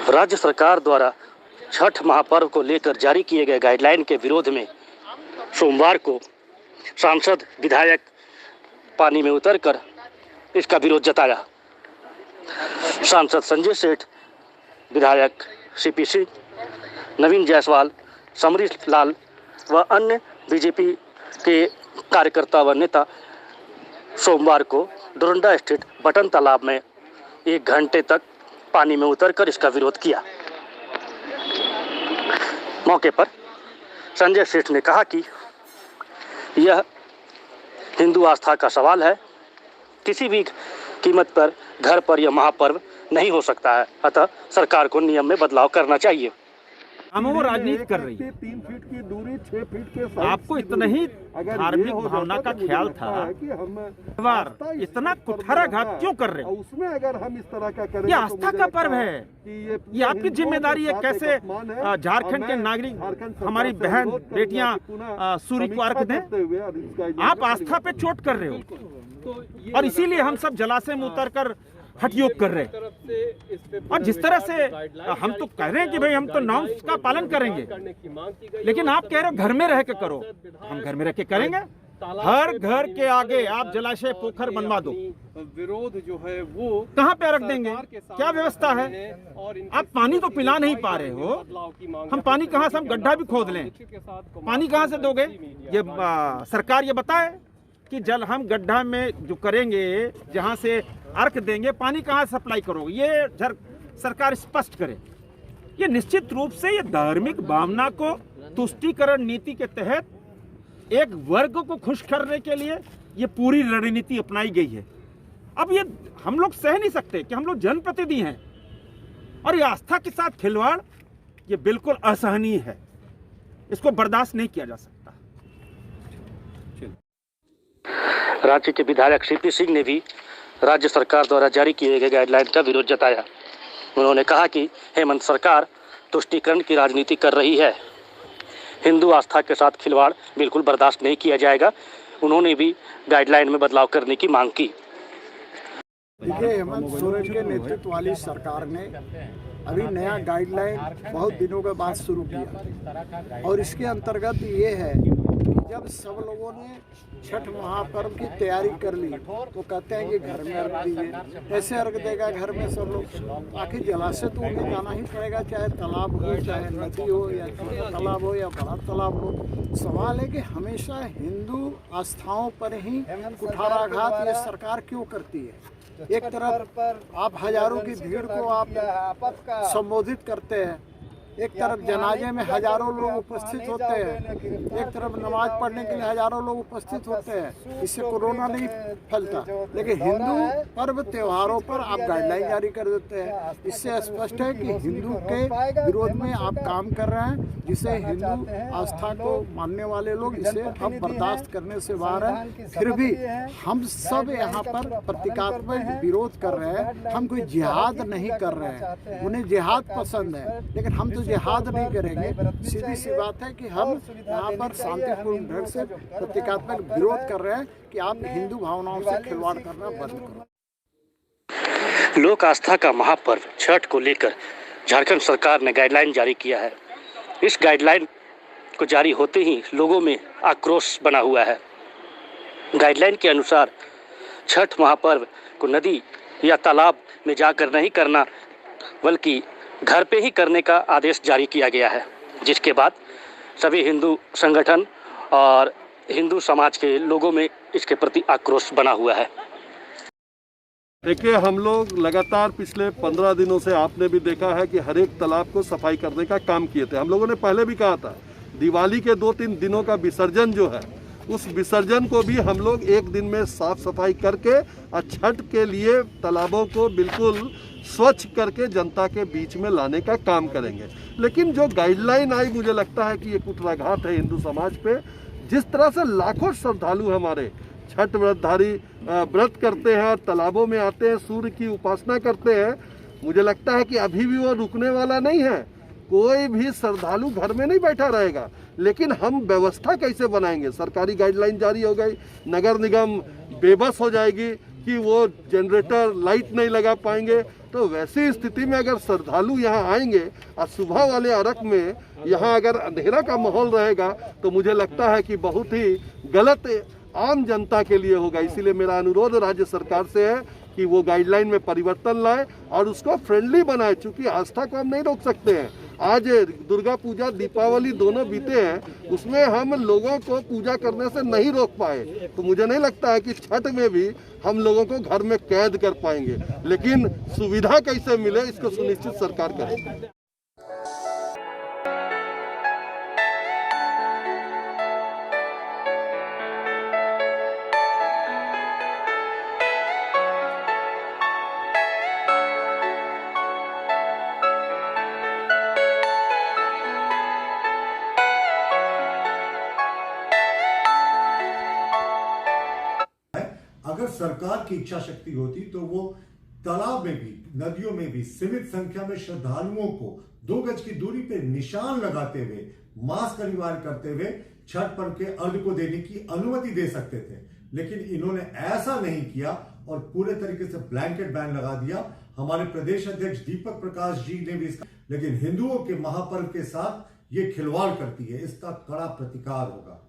राज्य सरकार द्वारा छठ महापर्व को लेकर जारी किए गए गाइडलाइन के विरोध में सोमवार को सांसद विधायक पानी में उतरकर इसका विरोध जताया। सांसद संजय सेठ, विधायक सीपी सिंह, नवीन जायसवाल, समरीश लाल व अन्य बीजेपी के कार्यकर्ता व नेता सोमवार को डोरंडा स्थित बटन तालाब में 1 घंटे तक पानी में उतरकर इसका विरोध किया। मौके पर संजय सेठ ने कहा कि यह हिंदू आस्था का सवाल है, किसी भी कीमत पर घर पर यह महापर्व नहीं हो सकता है, अतः सरकार को नियम में बदलाव करना चाहिए। हम वो राजनीति कर रही है। 3 फीट की दूरी 6 फीट के आपको इतना ही धार्मिक भावना का ख्याल था कि हम इतना कुठाराघात क्यों कर रहे हो? उसमें अगर हम इस तरह का करें, ये आस्था का पर्व है, ये आपकी जिम्मेदारी है। कैसे झारखंड के नागरिक, हमारी बहन बेटियां सूर्य को अर्घ दें, आप आस्था पे चोट कर रहे हो। और इसीलिए हम सब जलाशय में उतरकर हठयोग कर रहे हैं। और जिस तरह से हम तो कह रहे हैं कि भाई हम तो नॉर्म्स का पालन करेंगे, लेकिन आप कह रहे हो घर में रह के करो। हम घर में रह के करेंगे। हर घर के आगे आप जलाशय पोखर बनवा दो। विरोध जो है वो कहाँ पे रख देंगे? क्या व्यवस्था है? आप पानी तो पिला नहीं पा रहे हो। हम पानी कहाँ से, हम गड्ढा भी खोद लें, पानी कहाँ से दोगे? ये सरकार ये बताए कि जल हम गड्ढा में जो करेंगे, जहाँ से अर्क देंगे, पानी कहाँ सप्लाई करोगे? ये सरकार स्पष्ट करे। ये निश्चित रूप से ये धार्मिक भावना को तुष्टीकरण नीति के तहत एक वर्ग को खुश करने के लिए ये पूरी रणनीति अपनाई गई है। अब ये हम लोग सह नहीं सकते कि हम लोग जनप्रतिनिधि हैं और ये आस्था के साथ खिलवाड़ ये बिल्कुल असहनीय है। इसको बर्दाश्त नहीं किया जा सकता। राज्य के विधायक सीपी सिंह ने भी राज्य सरकार द्वारा जारी किए गए गाइडलाइन का विरोध जताया। उन्होंने कहा कि हेमंत सरकार तुष्टीकरण की राजनीति कर रही है, हिंदू आस्था के साथ खिलवाड़ बिल्कुल बर्दाश्त नहीं किया जाएगा। उन्होंने भी गाइडलाइन में बदलाव करने की मांग की। देखिए, हेमंत सोरेन के नेतृत्व वाली सरकार ने अभी नया गाइडलाइन बहुत दिनों के बाद शुरू किया और इसके अंतर्गत ये है कि जब सब लोगों ने छठ महापर्व की तैयारी कर ली तो कहते हैं कि घर में अर्घ दीजिए। ऐसे अर्घ देगा घर में सब लोग? आखिर जलाशय तो उन्हें जाना ही पड़ेगा, चाहे तालाब हो, चाहे नदी हो, या छोटा तालाब हो या बड़ा तालाब हो। सवाल है कि हमेशा हिंदू आस्थाओं पर ही कुठाराघात ये सरकार क्यों करती है? एक तरफ आप हजारों की भीड़ को आप संबोधित करते हैं, एक तरफ जनाजे में हजारों लोग उपस्थित होते हैं, एक तरफ नमाज पढ़ने के लिए हजारों लोग उपस्थित होते हैं। इससे कोरोना नहीं फैलता, लेकिन हिंदू पर्व त्योहारों पर आप गाइडलाइन जारी कर देते हैं। इससे स्पष्ट है कि हिंदू के विरोध में आप काम कर रहे हैं, जिसे हिंदू आस्था को मानने वाले लोग इसे अब बर्दाश्त करने से बाहर हैं। फिर भी हम सब यहाँ पर प्रतीकात्मक विरोध कर रहे हैं। हम कोई जिहाद नहीं कर रहे हैं। उन्हें जिहाद पसंद है, लेकिन हम तो जिहाद नहीं करेंगे। सीधी सी बात है कि हम यहाँ पर शांतिपूर्ण ढंग से प्रतीकात्मक विरोध कर रहे हैं कि आप हिंदू भावनाओं से खिलवाड़ करना बंद करो। लोक आस्था का महापर्व छठ को लेकर झारखंड सरकार ने गाइडलाइन जारी किया है। इस गाइडलाइन को जारी होते ही लोगों में आक्रोश बना हुआ है। गाइडलाइन के अनुसार छठ महापर्व को नदी या तालाब में जाकर नहीं करना, बल्कि घर पे ही करने का आदेश जारी किया गया है, जिसके बाद सभी हिंदू संगठन और हिंदू समाज के लोगों में इसके प्रति आक्रोश बना हुआ है। देखिए, हम लोग लगातार पिछले 15 दिनों से आपने भी देखा है कि हर एक तालाब को सफाई करने का काम किए थे। हम लोगों ने पहले भी कहा था, दिवाली के 2-3 दिनों का विसर्जन जो है, उस विसर्जन को भी हम लोग 1 दिन में साफ सफाई करके और छठ के लिए तालाबों को बिल्कुल स्वच्छ करके जनता के बीच में लाने का काम करेंगे। लेकिन जो गाइडलाइन आई, मुझे लगता है कि ये कुठाराघात है हिंदू समाज पे। जिस तरह से लाखों श्रद्धालु हमारे छठ व्रतधारी व्रत करते हैं और तालाबों में आते हैं, सूर्य की उपासना करते हैं, मुझे लगता है कि अभी भी वो रुकने वाला नहीं है। कोई भी श्रद्धालु घर में नहीं बैठा रहेगा। लेकिन हम व्यवस्था कैसे बनाएंगे? सरकारी गाइडलाइन जारी हो गई, नगर निगम बेबस हो जाएगी कि वो जनरेटर लाइट नहीं लगा पाएंगे, तो वैसी स्थिति में अगर श्रद्धालु यहाँ आएंगे और सुबह वाले अर्घ में यहाँ अगर अंधेरा का माहौल रहेगा तो मुझे लगता है कि बहुत ही गलत आम जनता के लिए होगा। इसीलिए मेरा अनुरोध राज्य सरकार से है कि वो गाइडलाइन में परिवर्तन लाए और उसको फ्रेंडली बनाए, क्योंकि आस्था को हम नहीं रोक सकते हैं। आज दुर्गा पूजा दीपावली दोनों बीते हैं, उसमें हम लोगों को पूजा करने से नहीं रोक पाए, तो मुझे नहीं लगता है कि छठ में भी हम लोगों को घर में कैद कर पाएंगे। लेकिन सुविधा कैसे मिले इसको सुनिश्चित सरकार करे। अगर सरकार की इच्छा शक्ति होती तो वो तालाब में भी, नदियों में भी सीमित संख्या में श्रद्धालुओं को 2 गज की दूरी पे निशान लगाते हुए, मास्क अनिवार्य करते हुए छठ पर्व के अर्घ को देने की अनुमति दे सकते थे। लेकिन इन्होंने ऐसा नहीं किया और पूरे तरीके से ब्लैंकेट बैन लगा दिया। हमारे प्रदेश अध्यक्ष दीपक प्रकाश जी ने भी इसका, लेकिन हिंदुओं के महापर्व के साथ ये खिलवाड़ करती है, इसका कड़ा प्रतिकार होगा।